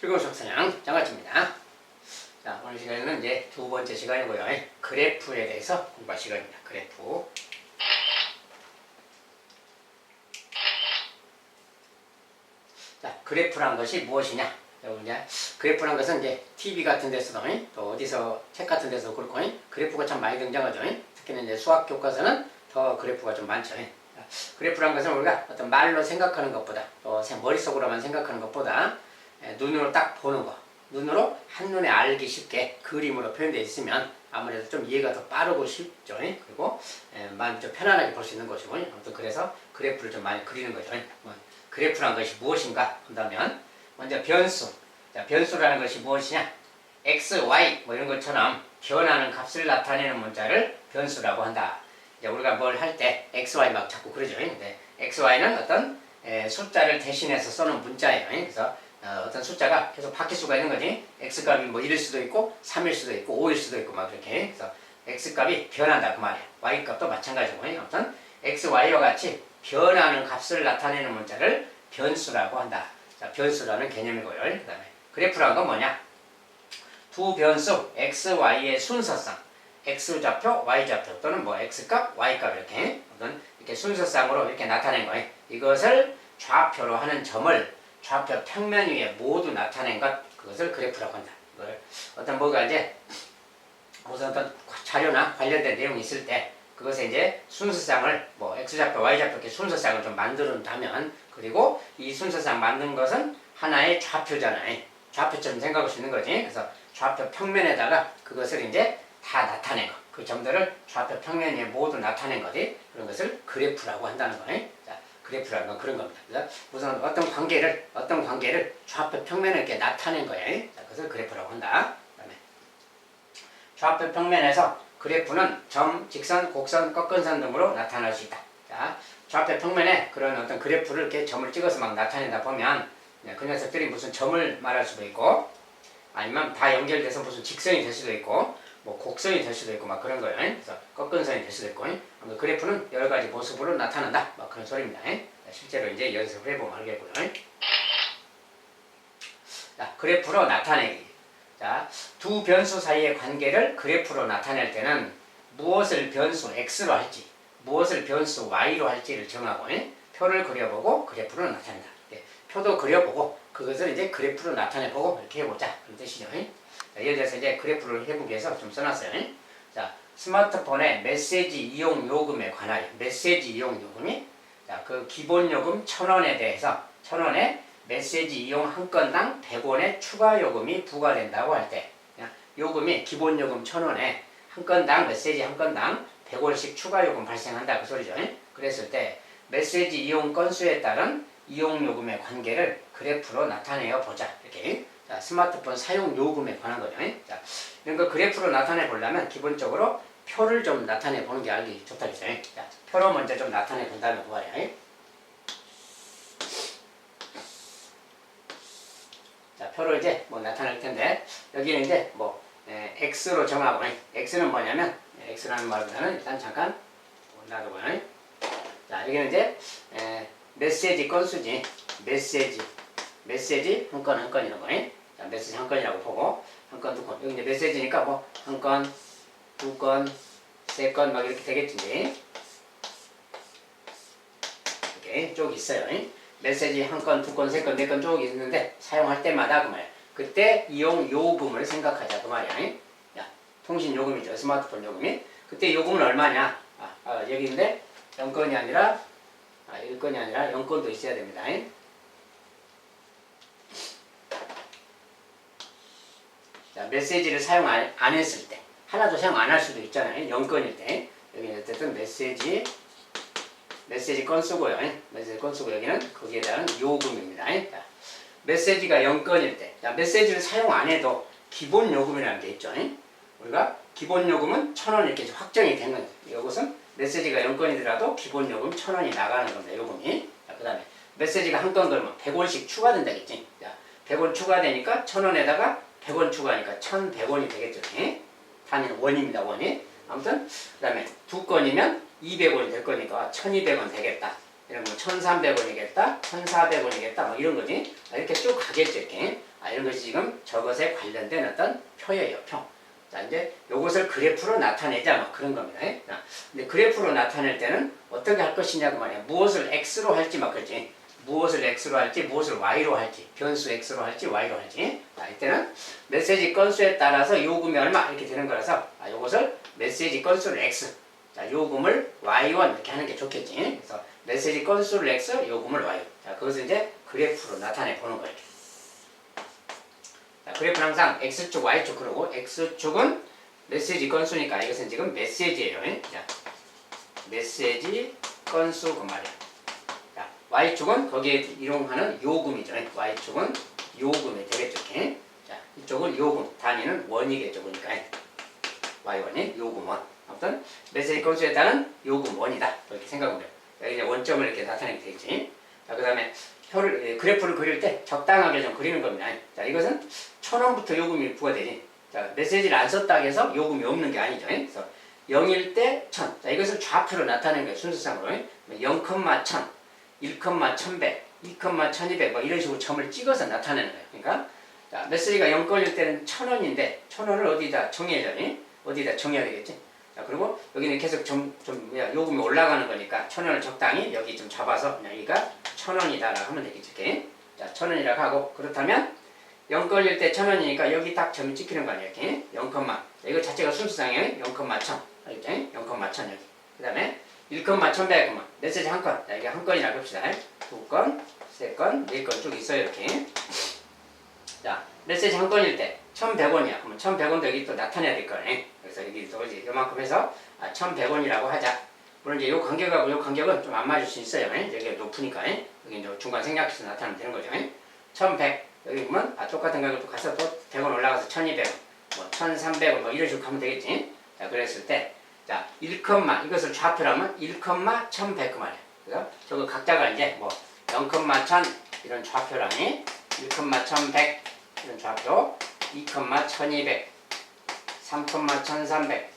즐거운 수학사냥 장아찌입니다. 자, 오늘 시간에는 이제 두 번째 시간이고요. 그래프에 대해서 공부할 시간입니다. 그래프. 자, 그래프란 것이 무엇이냐? 이제 그래프란 것은 이제 TV 같은 데서도 또 어디서 책 같은 데서 그렇고 그래프가 참 많이 등장하죠. 특히는 이제 수학 교과서는 더 그래프가 좀 많죠. 그래프란 것은 우리가 어떤 말로 생각하는 것보다 또 머릿속으로만 생각하는 것보다 눈으로 딱 보는 거, 눈으로 한눈에 알기 쉽게 그림으로 표현되어 있으면 아무래도 좀 이해가 더 빠르고 쉽죠. 그리고 마음이 좀 편안하게 볼 수 있는 것이고, 아무튼 그래서 그래프를 좀 많이 그리는 거죠. 그래프란 것이 무엇인가 한다면 먼저 변수. 자, 변수라는 것이 무엇이냐? x, y 뭐 이런 것처럼 변하는 값을 나타내는 문자를 변수라고 한다. 이제 우리가 뭘 할 때 x, y 막 자꾸 그러죠. 근데 x, y는 어떤 숫자를 대신해서 써는 문자예요. 그래서 어떤 숫자가 계속 바뀔 수가 있는 거지. x값이 뭐 1일 수도 있고 3일 수도 있고 5일 수도 있고 막 그렇게. 그래서 x값이 변한다 그 말이야. y값도 마찬가지고. 아무튼 x, y와 같이 변하는 값을 나타내는 문자를 변수라고 한다. 자, 변수라는 개념이고요. 그 다음에 그래프라는 건 뭐냐? 두 변수 x, y의 순서상, x좌표, y좌표 또는 뭐 x값, y값 이렇게 어떤 이렇게 순서상으로 이렇게 나타낸 거예요. 이것을 좌표로 하는 점을 좌표 평면 위에 모두 나타낸 것, 그것을 그래프라고 한다. 이걸 어떤 뭐가 이제 무슨 어떤 자료나 관련된 내용이 있을 때 그것에 이제 순서상을 뭐 x좌표, y좌표 이렇게 순서상을 좀 만든다면, 그리고 이 순서상 만든 것은 하나의 좌표잖아요. 좌표처럼 생각할 수 있는 거지. 그래서 좌표 평면에다가 그것을 이제 다 나타낸 거, 그 점들을 좌표 평면 위에 모두 나타낸 거지. 그런 것을 그래프라고 한다는 거예요. 자, 그래프라는 건 그런 겁니다. 그래서 우선 어떤 관계를 좌표 평면에 이렇게 나타낸 거예요. 자, 그것을 그래프라고 한다. 그다음에 좌표 평면에서 그래프는 점, 직선, 곡선, 꺾은 선 등으로 나타날 수 있다. 자, 좌표 평면에 그런 어떤 그래프를 이렇게 점을 찍어서 막 나타낸다 보면 그 녀석들이 무슨 점을 말할 수도 있고, 아니면 다 연결돼서 무슨 직선이 될 수도 있고, 뭐 곡선이 될 수도 있고 막 그런 거예요. 그래서 꺾은 선이 될 수도 있고, 그래프는 여러 가지 모습으로 나타난다. 막 그런 소리입니다. 실제로 이제 연습을 해보면 알겠고요. 자, 그래프로 나타내기. 자, 두 변수 사이의 관계를 그래프로 나타낼 때는 무엇을 변수 x로 할지, 무엇을 변수 y로 할지를 정하고 표를 그려보고 그래프로 나타낸다. 표도 그려보고 그것을 이제 그래프로 나타내보고 이렇게 해보자. 그런 뜻이죠. 자, 예를 들어서 이제 그래프를 해보기 위해서 좀 써놨어요. 자, 스마트폰의 메시지 이용 요금에 관하여, 메시지 이용 요금이, 자, 그 기본 요금 1,000원에 대해서 1,000원에 메시지 이용 한 건당 100원의 추가 요금이 부과된다고 할 때, 요금이 기본 요금 1,000원에 한 건당, 메시지 한 건당 100원씩 추가 요금 발생한다 그 소리죠. 그랬을 때 메시지 이용 건수에 따른 이용 요금의 관계를 그래프로 나타내어 보자. 이렇게. 자, 스마트폰 사용 요금에 관한 거죠. 자, 이런 거 그래프로 나타내 보려면 기본적으로 표를 좀 나타내 보는 게 알기 좋다 그랬어요. 자, 표로 먼저 좀 나타내 본다면 그 말이야. 자, 표로 이제 뭐 나타낼 텐데, 여기는 이제 뭐 x로 정하고, x는 뭐냐면, x라는 말보다는 일단 잠깐 놔두고요. 자, 여기는 이제 메시지 건수지. 메시지 한 건 한 건 이런 거. 자, 메시지 한 건이라고 보고, 한 건, 두 건. 여기 이제 메시지니까 뭐 한 건, 두 건, 세 건 막 이렇게 되겠지. 이렇게 쭉 있어요. 메시지 한 건, 두 건, 세 건, 네 건 쭉 있는데 사용할 때마다 그 말이야. 그때 이용 요금을 생각하자 그 말이야. 야, 통신 요금이죠. 스마트폰 요금이. 그때 요금은 얼마냐? 여기 있는데 0건이 아니라 1건이 아니라 0건도 있어야 됩니다. 자, 메시지를 사용 안 했을 때, 하나도 사용 안 할 수도 있잖아요. 0건일 때. 여기는 어쨌든 메시지 건수고요. 메시지 건수고, 여기는 거기에 대한 요금입니다. 자, 메시지가 0건일 때, 자, 메시지를 사용 안 해도 기본 요금이라는 게 있죠. 우리가 기본 요금은 1,000원 이렇게 확정이 된 거예요. 이것은 메시지가 0건이더라도 기본 요금 1,000원이 나가는 겁니다. 요금이. 자, 그 다음에 메시지가 한 건 걸면 100원씩 추가된다겠지. 자, 100원 추가되니까 1,000원에다가 100원 추가하니까 1,100원이 되겠죠. 단위는 원입니다. 원이. 아무튼 그 다음에 두 건이면 200원이 될 거니까 1,200원 되겠다. 이런 거 1,300원이겠다. 1,400원이겠다. 뭐 이런 거지. 이렇게 쭉 가겠죠. 이렇게. 이런 것이 지금 저것에 관련된 어떤 표예요, 표. 자, 이제 요것을 그래프로 나타내자, 막 그런 겁니다. 자, 근데 그래프로 나타낼 때는 어떻게 할 것이냐고 말이야. 무엇을 x로 할지 막 그렇지. 무엇을 x로 할지, 무엇을 y로 할지, 변수 x로 할지, y로 할지. 자, 이때는 메시지 건수에 따라서 요금이 얼마 이렇게 되는 거라서 요것을 메시지 건수를 x, 자, 요금을 y1 이렇게 하는 게 좋겠지. 그래서 메시지 건수를 x, 요금을 y. 자, 그것을 이제 그래프로 나타내 보는 거예요. 자, 그래프는 항상 x축, y축 그러고 x축은 메시지 건수니까 이것은 지금 메시지예요. 자, 메시지 건수 그 말이야. 자, y축은 거기에 이용하는 요금이죠. y축은 요금이 되겠죠. 자, 이쪽은 요금, 단위는 원이겠죠. 그러니까 y1이 요금 원. 아무튼 메시지 건수에 따른 요금 원이다. 이렇게 생각하면 돼요. 여기 이제 원점을 이렇게 나타내게 되겠지. 자, 그 다음에 그래프를 그릴 때 적당하게 좀 그리는 겁니다. 자, 이것은 1000원부터 요금이 부과되지. 자, 메시지를 안 썼다 해서 요금이 없는 게 아니죠. 그래서 0일 때 1000. 자, 이것을 좌표로 나타내는 거예요. 순서상으로. 0,1000, 1,1100, 2,1200 뭐 이런 식으로 점을 찍어서 나타내는 거예요. 그러니까 자, 메시지가 0 걸릴 때는 1000원인데 1000원을 어디다 정해야 되니? 어디다 정해야 되겠지? 자, 그리고 여기는 계속 요금이 올라가는 거니까 1000원을 적당히 여기 좀 잡아서 그냥 여기가 1000원이다라고 하면 되겠지. 이렇게. 자, 1000원이라고 하고 그렇다면 0 걸릴 때 1000원이니까 여기 딱 점이 찍히는 거 아니에요. 이렇게 0, 이거 자체가 순수상이에요. 0,1000 알겠지? 0,1000 여기. 그 다음에 1,1100 메시지 한 건. 자, 이게 한 건이라고 합시다. 두 건, 세 건, 네 건 쭉 있어요. 이렇게. 자, 메시지 한 건일 때 1,100원이야. 그러면 1,100원도 여기 또 나타내야 될 거네. 그래서 여기 또 이제 요만큼 해서 1,100원이라고 하자. 물론 이제 요 간격하고 요 간격은 좀 안 맞을 수 있어요. 여기가 높으니까. 여기 이제 중간 생략해서 나타내면 되는 거죠. 1,100. 여기 보면 똑같은 가격도 가서 또 100원 올라가서 1,200원, 뭐 1,300원 뭐 이런 식으로 가면 되겠지. 자, 그랬을 때 자, 1, 이것을 좌표라면 1,1100 말이야. 그래서 저거 각자가 이제 뭐 0,1000 이런 좌표랑이 1,1100 이런 좌표, 2,1200, 3,1300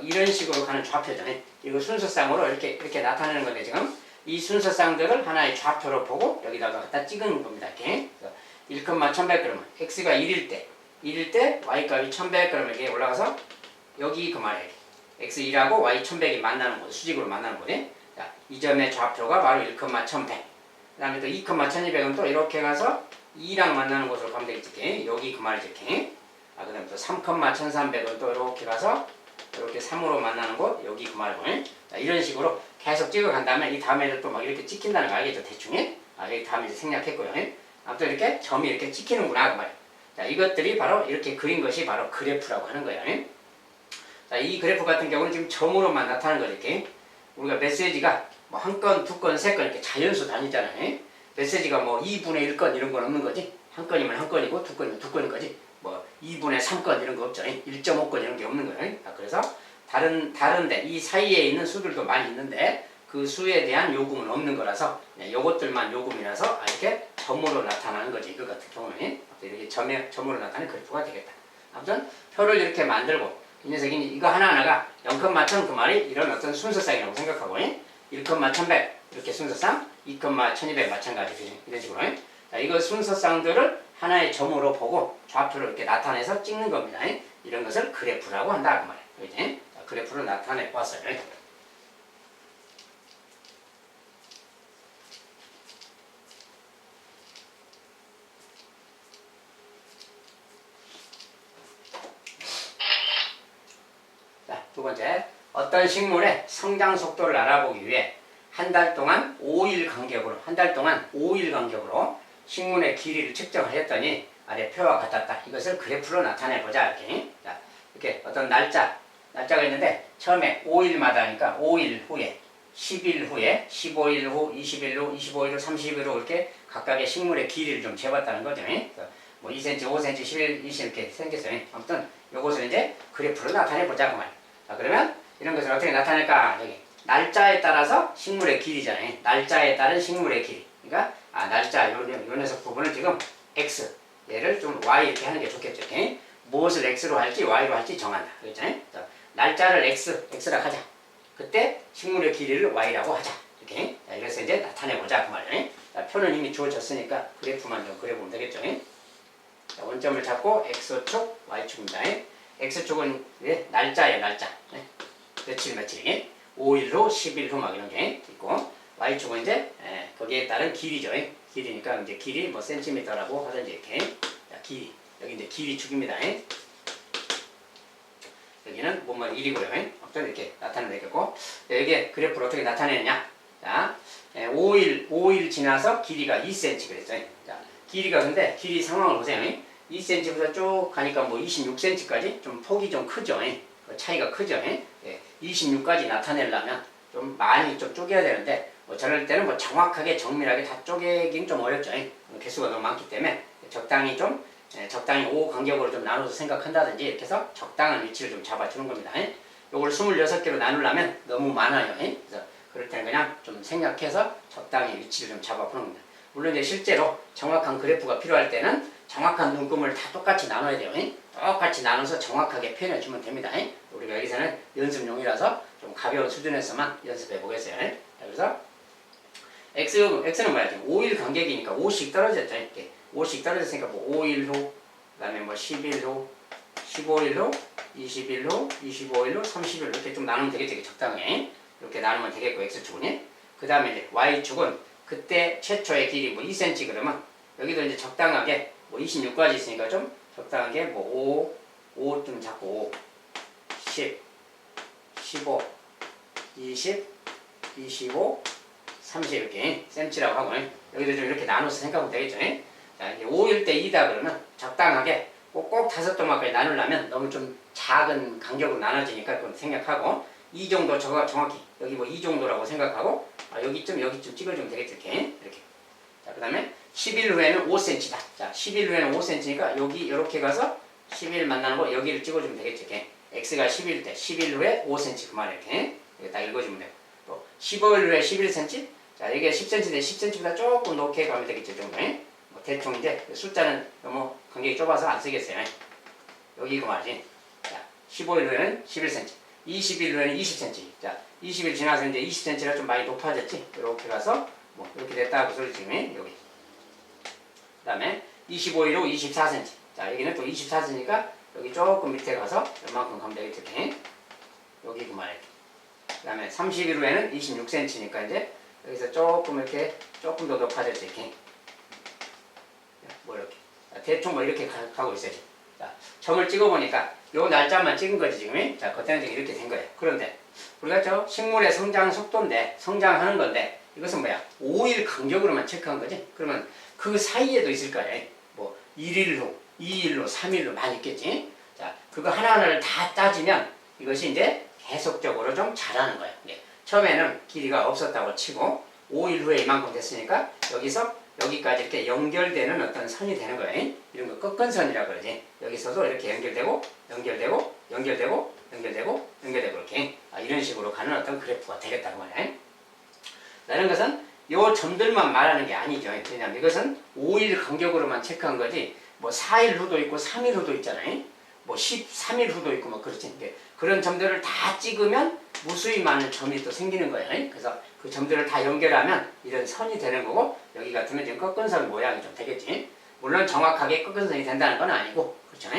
이런 식으로 가는 좌표잖아요. 이거 순서상으로 이렇게 나타내는 건데 지금 이 순서상들을 하나의 좌표로 보고 여기다가 갖다 찍은 겁니다. 이렇게. 1,1100 그러면 x가 1일 때 y 값이 1100 그러면 이게 올라가서 여기 그 말이에요. x1하고 y 1100이 만나는 거죠. 수직으로 만나는 거네. 자, 이 점의 좌표가 바로 1,1100. 그 다음에 또 2,1200은 또 이렇게 가서 2랑 만나는 곳으로 가면 되겠지. 여기 그 말이죠. 그 다음에 또 3,1300은 또 이렇게 가서 이렇게 3으로 만나는 곳, 여기 그 말이고. 자, 이런 식으로 계속 찍어 간 다음에 이 다음에도 또 막 이렇게 찍힌다는 거 알겠죠? 대충. 여기 다음에 이제 생략했고요. 아무튼 이렇게 점이 이렇게 찍히는구나 그 말이에요. 자, 이것들이 바로 이렇게 그린 것이 바로 그래프라고 하는 거예요. 자, 이 그래프 같은 경우는 지금 점으로만 나타나는 거죠. 이렇게. 우리가 메시지가 뭐 한 건, 두 건, 세 건 이렇게 자연수 다니잖아요. 메시지가 뭐 2분의 1건 이런 건 없는 거지. 한 건이면 한 건이고 두 건이면 두 건인 거지. 뭐 2분의 3건 이런 거 없죠. 1.5건 이런 게 없는 거예요. 그래서 다른데 이 사이에 있는 수들도 많이 있는데 그 수에 대한 요금은 없는 거라서 요것들만 요금이라서 이렇게 점으로 나타나는 거지. 이거 같은 경우는 이렇게 점으로 나타나는 그래프가 되겠다. 아무튼 표를 이렇게 만들고 이 녀석이 이거 하나하나가 0,1000 그 말이 이런 어떤 순서상이라고 생각하고 1,1100 이렇게 순서상 2,1200 마찬가지 이런 식으로 자, 이거 순서상들을 하나의 점으로 보고 좌표를 이렇게 나타내서 찍는 겁니다. 이런 것을 그래프라고 한다 그 말이에요. 그지? 자, 그래프를 나타내 보았어요. 자, 두 번째, 어떤 식물의 성장 속도를 알아보기 위해 한 달 동안 5일 간격으로 식물의 길이를 측정하였더니 아래 표와 같았다. 이것을 그래프로 나타내 보자. 이렇게. 자, 이렇게 어떤 날짜가 있는데 처음에 5일마다 하니까 5일 후에, 10일 후에, 15일 후, 20일 후, 25일 후, 30일 후 이렇게 각각의 식물의 길이를 좀 재봤다는 거죠. 뭐 2cm, 5cm, 11, 20 이렇게 생겼어요. 아무튼 이것을 이제 그래프로 나타내 보자 그 말. 자, 그러면 이런 것을 어떻게 나타낼까? 여기 날짜에 따라서 식물의 길이잖아요. 날짜에 따른 식물의 길이. 그러니까 날짜 요 녀석 부분을 지금 x, 얘를 좀 y 이렇게 하는 게 좋겠죠. 이렇게. 무엇을 x로 할지 y로 할지 정한다. 그렇잖아요. 날짜를 x라 하자. 그때 식물의 길이를 y라고 하자. 이렇게. 자, 이래서 이제 나타내 보자 그 말이에요. 자, 표는 이미 주어졌으니까 그래프만 좀 그려보면 되겠죠. 자, 원점을 잡고 x축, y축입니다. x축은 예, 날짜예요, 날짜. 예. 며칠, 5일로, 10일로 막 이런 게 있고, y축은 이제 예, 거기에 따른 길이죠. 예. 길이니까 이제 길이 뭐 센티미터라고 하든지 이렇게. 자, 길이. 여기 이제 길이축입니다. 예. 여기는 뭐뭐 1이고요. 예. 아무튼 이렇게 나타내면 되겠고, 여기에 그래프를 어떻게 나타내느냐. 자, 5일 지나서 길이가 2cm 그랬죠. 자, 길이가 근데 길이 상황을 보세요. 2cm부터 쭉 가니까 뭐 26cm까지 좀 폭이 좀 크죠. 차이가 크죠. 26까지 나타내려면 좀 많이 좀 쪼개야 되는데 뭐 저럴 때는 뭐 정확하게 정밀하게 다 쪼개긴 좀 어렵죠. 개수가 너무 많기 때문에 적당히 좀 적당히 5 간격으로 좀 나눠서 생각한다든지 이렇게 해서 적당한 위치를 좀 잡아주는 겁니다. 요걸 26개로 나누려면 너무 많아요. 그래서 그럴 때는 그냥 좀 생략해서 적당히 위치를 좀 잡아보는 겁니다. 물론 이제 실제로 정확한 그래프가 필요할 때는 정확한 눈금을 다 똑같이 나눠야 돼요. 똑같이 나눠서 정확하게 표현해 주면 됩니다. 우리가 여기서는 연습용이라서 좀 가벼운 수준에서만 연습해 보겠어요. 그래서 x는 뭐야? 5일 간격이니까 5씩 떨어졌죠. 이렇게 5씩 떨어졌으니까 뭐 5일 후, 그 다음에 뭐 10일 후, 15일 후, 20일 후, 25일 후, 30일 후 이렇게 좀 나누면 되겠죠. 적당히. 이렇게 나누면 되겠고, x축은. 그 다음에 이제 y축은 그때 최초의 길이 뭐 2cm 그러면 여기도 이제 적당하게 뭐 26까지 있으니까 좀 적당하게 뭐 5 좀 잡고 5, 10, 15, 20, 25, 30 이렇게 cm라고 하고 여기도 좀 이렇게 나눠서 생각하면 되겠죠. 자, 이제 5일 때 2다 그러면 적당하게 꼭 5도마까지 나누려면 너무 좀 작은 간격으로 나눠지니까 그건 생략하고 2 정도 정확히 여기 뭐 2 정도라고 생각하고 여기쯤 찍어주면 되겠죠. 이렇게. 자, 그 다음에 10일 후에는 5cm다. 자, 10일 후에는 5cm니까 여기 이렇게 가서 10일 만나는 거 여기를 찍어주면 되겠죠. x가 10일 때 10일 후에 5cm 그 말이에요. 이렇게 딱 읽어주면 되고 또 15일 후에 11cm. 자, 이게 10cm인데 10cm보다 조금 높게 가면 되겠죠. 이 정도. 뭐 대충 이제 숫자는 너무 간격이 좁아서 안 쓰겠어요. 여기 그 말이지. 자, 15일 후에는 11cm. 20일 후에는 20cm. 자, 20일 지나서 이제 20cm가 좀 많이 높아졌지. 이렇게 가서 뭐 이렇게 됐다 그 소리지. 여기. 그 다음에 25일 후 24cm. 자, 여기는 또 24cm니까 여기 조금 밑에 가서 얼만큼 가면 되겠죠. 여기 그 말이에요. 그 다음에 30일 후에는 26cm니까 이제 여기서 조금 이렇게 조금 더 높아졌죠. 이렇게. 뭐 이렇게. 자, 대충 뭐 이렇게 가고 있어요. 자, 점을 찍어보니까 요 날짜만 찍은 거지 지금. 자, 그때는 지금 이렇게 된 거예요. 그런데 우리가 저 식물의 성장 속도인데 성장하는 건데 이것은 뭐야? 5일 간격으로만 체크한 거지. 그러면 그 사이에도 있을 거예요. 뭐 1일 후, 2일 후, 3일 후 많이 있겠지. 자, 그거 하나하나를 다 따지면 이것이 이제 계속적으로 좀 자라는 거예요. 처음에는 길이가 없었다고 치고 5일 후에 이만큼 됐으니까 여기서 여기까지 이렇게 연결되는 어떤 선이 되는 거예요. 이런 거 꺾은선이라고 그러지. 여기서도 이렇게 연결되고 이렇게 이런 식으로 가는 어떤 그래프가 되겠다는 거예요. 다른 것은 요 점들만 말하는 게 아니죠. 왜냐하면 이것은 5일 간격으로만 체크한 거지 뭐 4일 후도 있고 3일 후도 있잖아요. 뭐 13일 후도 있고 뭐 그렇지. 그런 점들을 다 찍으면 무수히 많은 점이 또 생기는 거예요. 그래서 그 점들을 다 연결하면 이런 선이 되는 거고 여기 같으면 지금 꺾은선 모양이 좀 되겠지. 물론 정확하게 꺾은선이 된다는 건 아니고 그렇죠.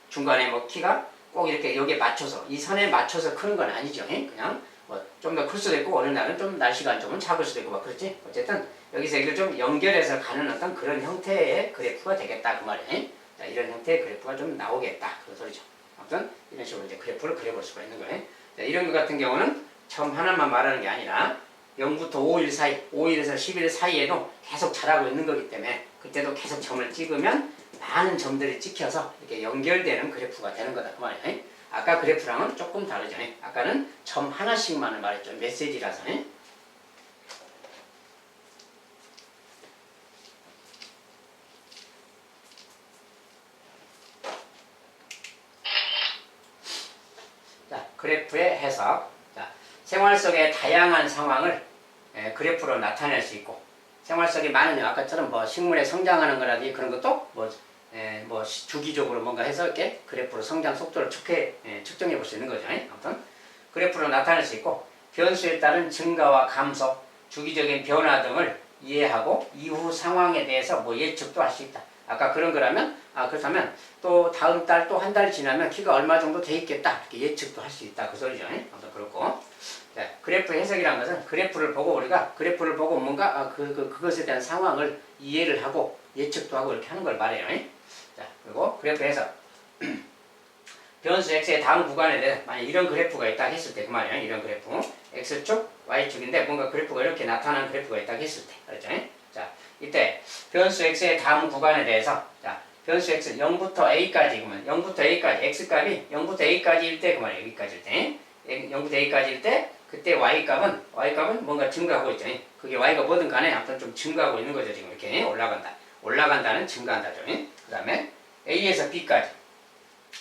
중간에 뭐 키가 꼭 이렇게 여기에 맞춰서 이 선에 맞춰서 크는 건 아니죠. 그냥 뭐 좀 더 클 수도 있고 어느 날은 좀 날씨가 좀 작을 수도 있고 막 그렇지. 어쨌든 여기서 이걸 좀 연결해서 가는 어떤 그런 형태의 그래프가 되겠다 그 말이에요. 자, 이런 형태의 그래프가 좀 나오겠다 그런 소리죠. 아무튼 이런 식으로 이제 그래프를 그려볼 수가 있는 거예요. 자, 이런 것 같은 경우는 점 하나만 말하는 게 아니라 0부터 5일 사이, 5일에서 10일 사이에도 계속 자라고 있는 거기 때문에 그때도 계속 점을 찍으면 많은 점들이 찍혀서 이렇게 연결되는 그래프가 되는 거다 그 말이에요. 아까 그래프랑은 조금 다르죠. 아까는 점 하나씩만을 말했죠. 메시지라서. 자, 그래프의 해석. 자, 생활 속의 다양한 상황을 그래프로 나타낼 수 있고 생활 속에 많은 아까처럼 뭐 식물의 성장하는 거라든지 그런 것도 뭐 주기적으로 뭔가 해서 이렇게 그래프로 성장 속도를 측정해 볼 수 있는 거죠. 아무튼 그래프로 나타낼 수 있고 변수에 따른 증가와 감소, 주기적인 변화 등을 이해하고 이후 상황에 대해서 뭐 예측도 할 수 있다. 아까 그런 거라면 그렇다면 또 다음 달 또 한 달 지나면 키가 얼마 정도 돼 있겠다 이렇게 예측도 할 수 있다 그 소리죠. 아무튼 그렇고 자, 그래프 해석이라는 것은 그래프를 보고 우리가 그래프를 보고 뭔가 그것에 대한 상황을 이해를 하고 예측도 하고 이렇게 하는 걸 말해요. 자, 그리고 그래프 해석 변수 x의 다음 구간에 대해 만약 이런 그래프가 있다 했을 때 그 말이에요. 이런 그래프 x축 y축인데 뭔가 그래프가 이렇게 나타나는 그래프가 있다 했을 때 그렇죠? 자, 이때 변수 x의 다음 구간에 대해서 자, 변수 x 0부터 a까지 그러면 0부터 a까지 x값이 0부터 a까지일 때 그 말이에요. 여기까지일 때 0부터 a까지일 때 그때 y값은 뭔가 증가하고 있죠. 그게 y가 뭐든 간에 아무튼 좀 증가하고 있는 거죠. 지금 이렇게 올라간다는 증가한다죠. 그 다음에 a에서 b까지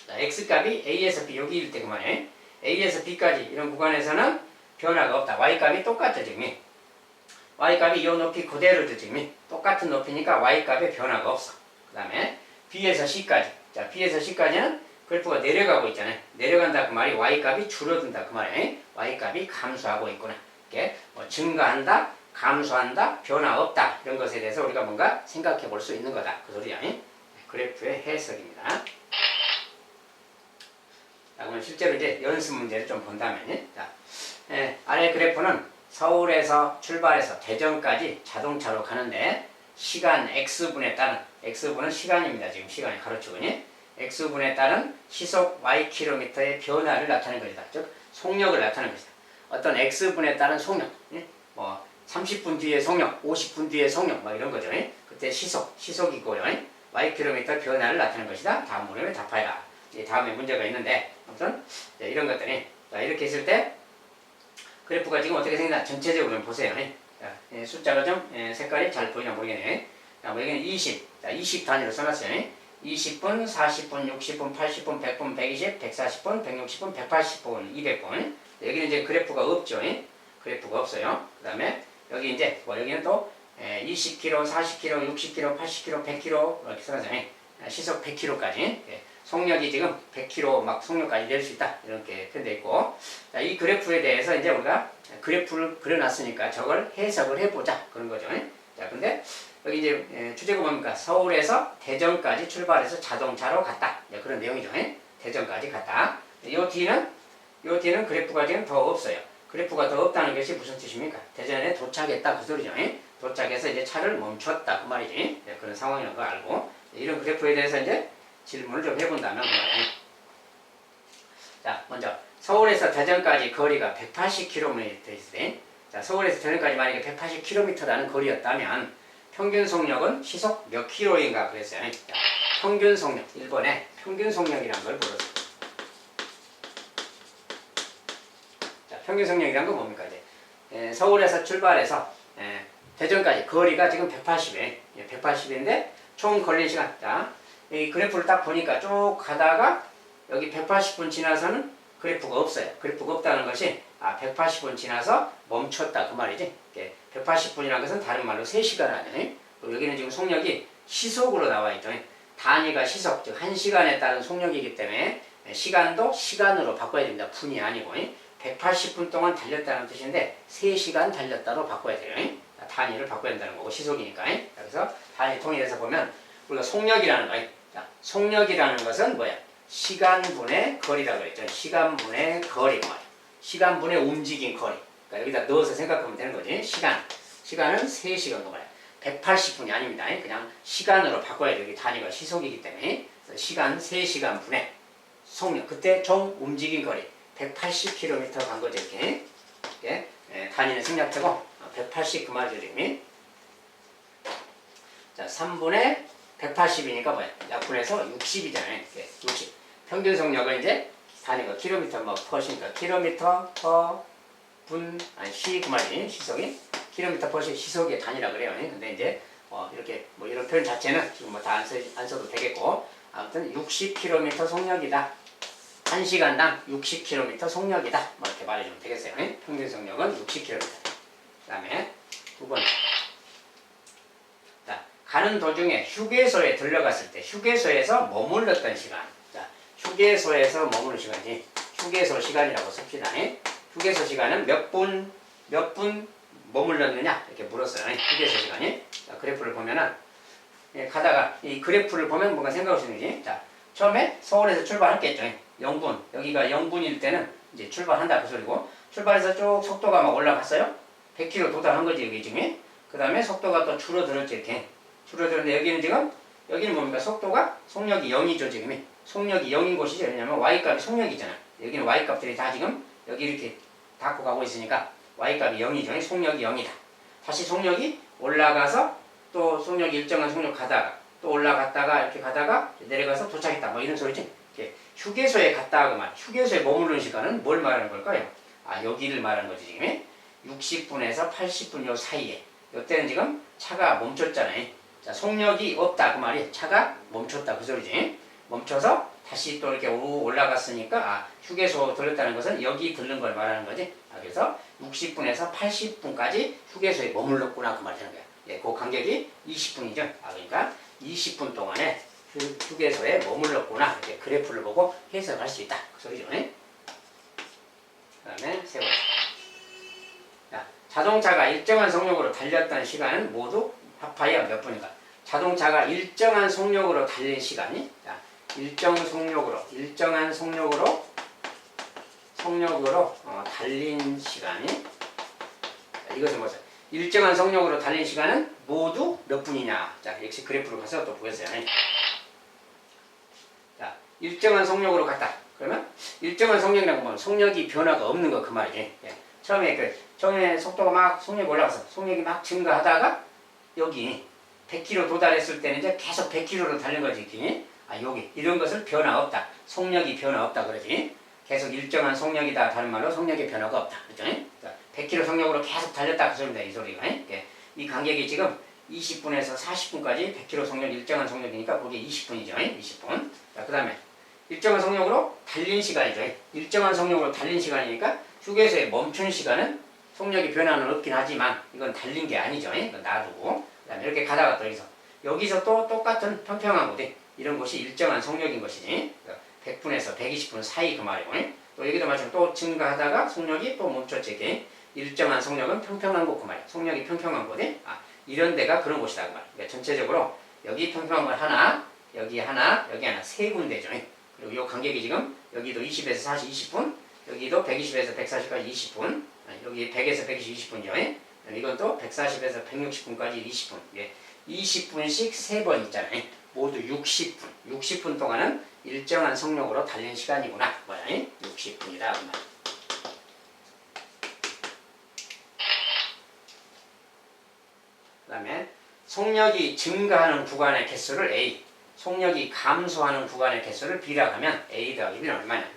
자, x값이 a에서 b 여기일 때 그 말이에요. a에서 b까지 이런 구간에서는 변화가 없다. y값이 똑같죠. 지금 y값이 이 높이 그대로죠. 지금 똑같은 높이니까 y값에 변화가 없어. 그 다음에 b에서 c까지 자, b에서 c까지는 그래프가 내려가고 있잖아요. 내려간다 그 말이 y값이 줄어든다 그 말이에요. y값이 감소하고 있구나. 이게 뭐 증가한다, 감소한다, 변화 없다 이런 것에 대해서 우리가 뭔가 생각해 볼 수 있는 거다 그 소리야. 그래프의 해석입니다. 자, 그러면 실제로 이제 연습 문제를 좀 본다면 자, 아래 그래프는 서울에서 출발해서 대전까지 자동차로 가는데 시간 x분에 따른 x분은 시간입니다. 지금 시간이 가로축은이 x분에 따른 시속 ykm의 변화를 나타내는 것이다. 즉 속력을 나타내는 것이다. 어떤 x분에 따른 속력 뭐 30분 뒤에 속력, 50분 뒤에 속력 막 이런 거죠. 그때 시속이고요. ykm 변화를 나타내는 것이다. 다음 문제에 답하여라. 다음에 문제가 있는데 아무튼 이런 것들이 이렇게 했을 때 그래프가 지금 어떻게 생겼나 전체적으로 좀 보세요. 자, 숫자가 좀 색깔이 잘 보이나 모르겠네. 자, 여기는 20. 자, 20 단위로 써놨어요. 20분, 40분, 60분, 80분, 100분, 120, 140분, 160분, 180분, 200분. 여기는 이제 그래프가 없죠. 그래프가 없어요. 그 다음에 여기 이제 여기는 또 20km, 40km, 60km, 80km, 100km 이렇게 써놨어요. 시속 100km까지. 속력이 지금 100km 막 속력까지 낼 수 있다. 이렇게 표현되어 있고. 자, 이 그래프에 대해서 이제 우리가 그래프를 그려놨으니까 저걸 해석을 해보자. 그런 거죠. 자, 근데 여기 이제 주제가 뭡니까? 서울에서 대전까지 출발해서 자동차로 갔다. 그런 내용이죠. 대전까지 갔다. 요 뒤는 그래프가 지금 더 없어요. 그래프가 더 없다는 것이 무슨 뜻입니까? 대전에 도착했다. 그 소리죠. 도착해서 이제 차를 멈췄다. 그 말이지. 그런 상황이라는 거 알고. 이런 그래프에 대해서 이제 질문을 좀 해본다면 자, 먼저 서울에서 대전까지 거리가 180km 있어요. 자, 서울에서 대전까지 만약에 180km라는 거리였다면 평균 속력은 시속 몇 킬로인가 그랬어요. 자, 평균 속력, 1번에 평균 속력이란 걸 물었어요. 자, 평균 속력이란 건 뭡니까? 이제 서울에서 출발해서 대전까지 거리가 지금 180이에요. 180인데 총 걸린 시간. 자, 이 그래프를 딱 보니까 쭉 가다가 여기 180분 지나서는 그래프가 없어요. 그래프가 없다는 것이 180분 지나서 멈췄다 그 말이지. 180분이라는 것은 다른 말로 3시간 아니에요. 여기는 지금 속력이 시속으로 나와 있죠. 단위가 시속, 즉 1시간에 따른 속력이기 때문에 시간도 시간으로 바꿔야 됩니다. 분이 아니고 180분 동안 달렸다는 뜻인데 3시간 달렸다로 바꿔야 돼요. 단위를 바꿔야 된다는 거고 시속이니까. 그래서 단위 통일해서 보면 우리가 속력이라는 거예요. 자, 속력이라는 것은 뭐야? 시간분의 거리라고 그랬죠. 시간분의 거리 말이야. 시간분의 움직인 거리. 그러니까 여기다 넣어서 생각하면 되는 거지. 시간은 3시간 그 말이야. 180분이 아닙니다. 그냥 시간으로 바꿔야 돼. 여기 단위가 시속이기 때문에. 시간 3시간 분의 속력. 그때 총 움직인 거리. 180km 간 거죠. 이렇게. 단위는 생략되고 180 그 말이죠. 지금. 자, 3분의 180이니까 뭐야? 약분해서 60이잖아요. 60. 평균 속력은 이제 단위가 킬로미터 뭐 퍼시니까 킬로미터 퍼 분, 시 그 말이 시속이 킬로미터 퍼 시속의 단위라 그래요. 근데 이제 이렇게 뭐 이런 표현 자체는 지금 뭐 다 안 써도 되겠고 아무튼 60km 속력이다. 1시간당 60km 속력이다. 뭐 이렇게 말해주면 되겠어요. 평균 속력은 60km. 그 다음에 두 번째. 가는 도중에 휴게소에 들러갔을 때 휴게소에서 머물렀던 시간. 자, 휴게소에서 머무는 시간이 휴게소 시간이라고 씁시다. 휴게소 시간은 몇 분 머물렀느냐 이렇게 물었어요. 휴게소 시간이. 자, 그래프를 보면은 예, 가다가 이 그래프를 보면 뭔가 생각할 수 있는 거지. 자, 처음에 서울에서 출발했겠죠. 0분. 여기가 0분일 때는 이제 출발한다 그 소리고 출발해서 쭉 속도가 막 올라갔어요. 100km 도달한 거지 여기 지금. 그 다음에 속도가 또 줄어들었지 이렇게. 줄어들었는데 여기는 지금 여기는 뭡니까? 속도가 속력이 0이죠 지금. 속력이 0인 곳이죠. 왜냐면 y값이 속력이잖아. 여기는 y값들이 다 지금 여기 이렇게 닫고 가고 있으니까 y값이 0이죠. 속력이 0이다. 다시 속력이 올라가서 또 속력이 일정한 속력 가다가 또 올라갔다가 이렇게 가다가 내려가서 도착했다. 뭐 이런 소리지. 이렇게 휴게소에 갔다 하고 말. 휴게소에 머무르는 시간은 뭘 말하는 걸까요? 아 여기를 말하는 거지 지금. 60분에서 80분 요 사이에. 이때는 지금 차가 멈췄잖아요. 자 속력이 없다 그 말이 차가 멈췄다 그 소리지. 멈춰서 다시 또 이렇게 올라갔으니까 아 휴게소 들렸다는 것은 여기 들른 걸 말하는 거지. 아, 그래서 60분에서 80분까지 휴게소에 머물렀구나 그 말이라는 거야. 예, 그 간격이 20분이죠. 아 그러니까 20분 동안에 휴게소에 머물렀구나 이렇게 그래프를 보고 해석할 수 있다 그 소리죠. 그 다음에 세 번째. 자, 자동차가 일정한 속력으로 달렸던 시간은 모두 합하여 몇 분인가? 자동차가 일정한 속력으로 달린 시간이 자, 일정한 속력으로 달린 시간이 자, 이것은 뭐죠? 일정한 속력으로 달린 시간은 모두 몇 분이냐? 자, 역시 그래프로 가서 또 보겠어요. 자, 일정한 속력으로 갔다. 그러면 일정한 속력이라고 하면 속력이 변화가 없는 거 그 말이지. 예. 처음에 속도가 막 속력이 올라가서 속력이 막 증가하다가 여기 100km 도달했을 때는 이제 계속 100km로 달린 거지. 이렇게. 아, 여기 이런 것을 변화 없다. 속력이 변화 없다 그러지. 계속 일정한 속력이다. 다른 말로 속력의 변화가 없다. 그렇죠? 100km 속력으로 계속 달렸다 그 소리입니다. 이 소리가. 이 간격이 지금 20분에서 40분까지 100km 속력 일정한 속력이니까 그게 20분이죠. 20분. 자, 그 다음에 일정한 속력으로 달린 시간이죠. 일정한 속력으로 달린 시간이니까 휴게소에 멈춘 시간은 속력이 변화는 없긴 하지만 이건 달린 게 아니죠. 이건 놔두고 그 다음에 이렇게 가다가 또 여기서 또 똑같은 평평한 곳이 이런 곳이 일정한 속력인 것이지. 100분에서 120분 사이 그 말이고 또 여기도 마찬가지로 또 증가하다가 속력이 또 멈췄지. 이렇게. 일정한 속력은 평평한 곳 그 말이야. 속력이 평평한 곳이 이런 데가 그런 곳이다 그 말이야. 그러니까 전체적으로 여기 평평한 곳 하나, 여기 하나, 여기 하나 세 군데죠. 그리고 이 간격이 지금 여기도 20에서 40, 20분, 여기도 120에서 140까지 20분, 여기 100에서 120, 20분이죠. 이건 또 140에서 160분까지 20분. 20분씩 3번 있잖아요. 모두 60분. 60분 동안은 일정한 속력으로 달린 시간이구나. 뭐야? 60분이다. 그 다음에 속력이 증가하는 구간의 개수를 A, 속력이 감소하는 구간의 개수를 B라고 하면 A 더하기 B는 얼마냐?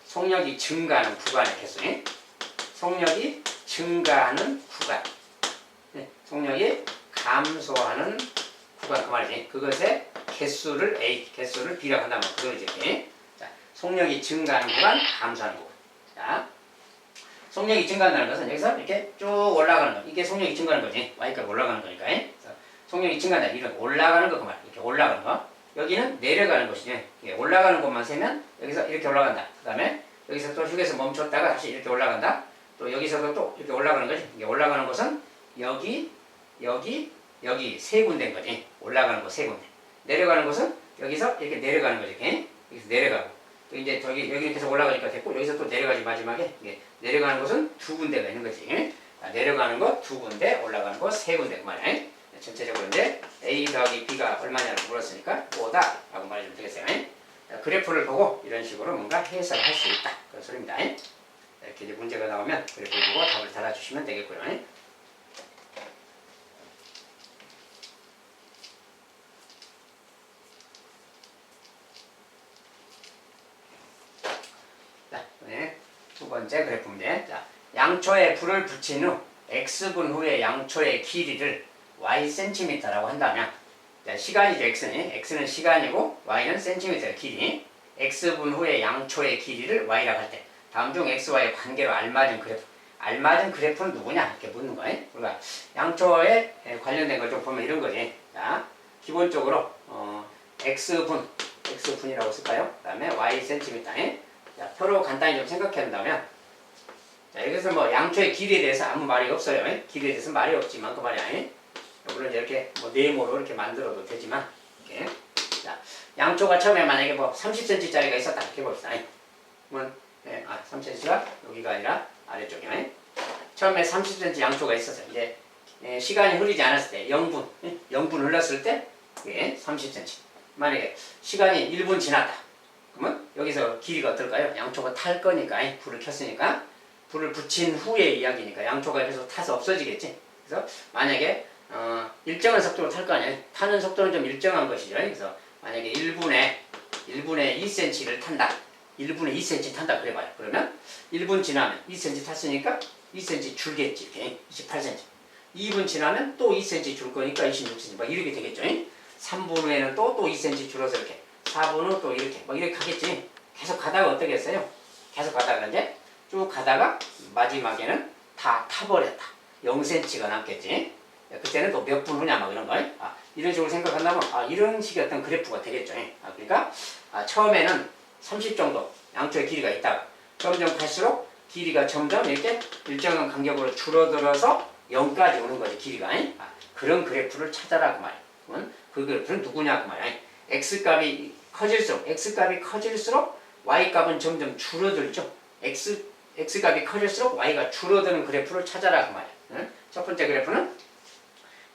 속력이 증가하는 구간의 개수. 속력이 증가하는 구간. 속력이 감소하는 구간 그 말이지. 그것의 개수를 A, 개수를 B라고 한다면 그거지. 자, 속력이 증가하는 구간, 감소하는 구간. 자, 속력이 증가한다는 것은 여기서 이렇게 쭉 올라가는 거. 이게 속력이 증가하는 거지. y값 올라가는 거니까. 속력이 증가한다. 이런 올라가는 거 그 말. 이렇게 올라가는 거. 여기는 내려가는 것이지. 올라가는 것만 세면 여기서 이렇게 올라간다. 그 다음에 여기서 또 휴게소 멈췄다가 다시 이렇게 올라간다. 또 여기서도 또 이렇게 올라가는 거지. 이게 올라가는 곳은 여기, 여기, 여기 세 군데인 거지. 올라가는 곳 세 군데. 내려가는 곳은 여기서 이렇게 내려가는 거지. 이렇게. 여기서 내려가고. 또 이제 저기 여기 계속 올라가니까 됐고 여기서 또 내려가지 마지막에 내려가는 곳은 두 군데가 있는 거지. 내려가는 곳 두 군데, 올라가는 곳 세 군데 그 말이야. 전체적으로 이제 A 더하기 B가 얼마냐고 물었으니까 5다 라고 말해주면 되겠어요. 그래프를 보고 이런 식으로 뭔가 해석을 할 수 있다 그런 소리입니다. 이렇게 이제 문제가 나오면 그래프를 보고 답을 달아주시면 되겠고요. 자, 두 번째 그래프 문제. 자, 양초에 불을 붙인 후 X분 후에 양초의 길이를 Y cm라고 한다면 자, 시간이죠. X는 시간이고 Y는 cm의 길이. X분 후에 양초의 길이를 Y라고 할 때 다음 중 X와의 관계로 알맞은 그래프. 알맞은 그래프는 누구냐? 이렇게 묻는 거예요. 우리가 양초에 관련된 걸 좀 보면 이런 거지. 자, 기본적으로 X분이라고 쓸까요? 그 다음에 Y cm. 자, 표로 간단히 좀 생각해 본다면 자, 여기서 뭐 양초의 길이에 대해서 아무 말이 없어요. 길이에 대해서 말이 없지만 그 말이 아니에요. 이거는 이렇게 뭐 네모로 이렇게 만들어도 되지만 이렇게. 자, 양초가 처음에 만약에 뭐 30cm짜리가 있었다 이렇게 봅시다. 그러면 30cm가 여기가 아니라 아래쪽에 처음에 30cm 양초가 있었어요. 이제 시간이 흐르지 않았을 때 0분 흘렀을 때 30cm. 만약에 시간이 1분 지났다. 그러면 여기서 길이가 어떨까요? 양초가 탈 거니까 불을 켰으니까 불을 붙인 후의 이야기니까 양초가 계속 타서 없어지겠지. 그래서 만약에 일정한 속도로 탈 거 아니에요. 타는 속도는 좀 일정한 것이죠. 그래서 만약에 1분에 2cm를 탄다. 1분에 2cm 탄다 그래봐요. 그러면 1분 지나면 2cm 탔으니까 2cm 줄겠지. 이렇게 28cm. 2분 지나면 또 2cm 줄 거니까 26cm. 막 이렇게 되겠죠. 3분 후에는 또 2cm 줄어서 이렇게. 4분 후 또 이렇게. 막 이렇게 가겠지. 계속 가다가 어떻겠어요? 계속 가다가 이제 쭉 가다가 마지막에는 다 타버렸다. 0cm가 남겠지. 그때는 또 몇 분 후냐 막 이런 거. 이런 식으로 생각한다면 이런 식의 어떤 그래프가 되겠죠. 그러니까 처음에는 30 정도 양초의 길이가 있다가 점점 갈수록 길이가 점점 이렇게 일정한 간격으로 줄어들어서 0까지 오는 거지 길이가. 그런 그래프를 찾아라 그 말이야. 그 그래프는 누구냐 그 말이야. x값이 커질수록 y값은 점점 줄어들죠. x값이 커질수록 y가 줄어드는 그래프를 찾아라 그 말이야. 첫 번째 그래프는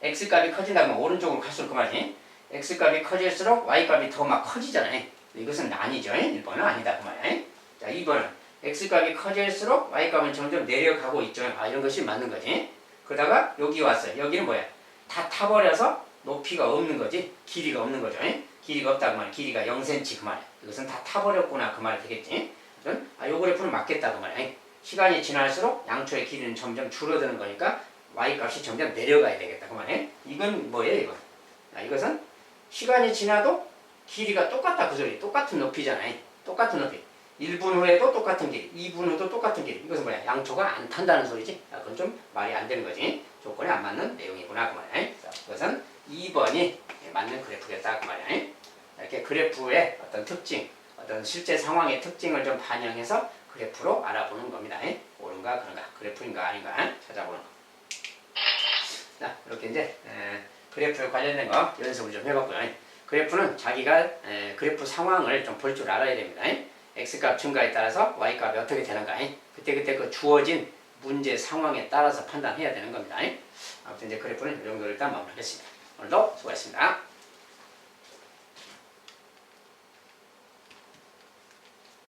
x값이 커진다 그러면 오른쪽으로 갈수록 그 말이지. x값이 커질수록 y값이 더 막 커지잖아요. 이것은 아니죠. 1번은 아니다 그 말이야. 자, 2번은 x값이 커질수록 y값은 점점 내려가고 있죠. 이런 것이 맞는 거지. 그러다가 여기 왔어요. 여기는 뭐야? 다 타버려서 높이가 없는 거지. 길이가 없는 거죠. 길이가 없다 그 말이야. 길이가 0cm 그 말이야. 이것은 다 타버렸구나 그 말이 되겠지. 요 그래프는 맞겠다 그 말이야. 시간이 지날수록 양초의 길이는 점점 줄어드는 거니까 y값이 점점 내려가야 되겠다 그 말이야. 이건 뭐예요 이건? 이것은 시간이 지나도 길이가 똑같다 그 소리. 똑같은 높이잖아요. 똑같은 높이. 1분 후에도 똑같은 길이, 2분 후도 똑같은 길이. 이것은 뭐야? 양초가 안 탄다는 소리지. 그건 좀 말이 안 되는 거지. 조건이 안 맞는 내용이구나 그 말이야. 그것은 2번이 맞는 그래프겠다 그 말이야. 이렇게 그래프의 어떤 특징, 어떤 실제 상황의 특징을 좀 반영해서 그래프로 알아보는 겁니다. 옳은가 그런가, 그래프인가 아닌가 찾아보는 거. 자, 이렇게 이제 그래프에 관련된 거 연습을 좀 해봤고요. 그래프는 자기가 그래프 상황을 좀 볼 줄 알아야 됩니다. x값 증가에 따라서 y값이 어떻게 되는가 그때 그 주어진 문제 상황에 따라서 판단해야 되는 겁니다. 아무튼 이제 그래프는 이 정도로 일단 마무리하겠습니다. 오늘도 수고하셨습니다.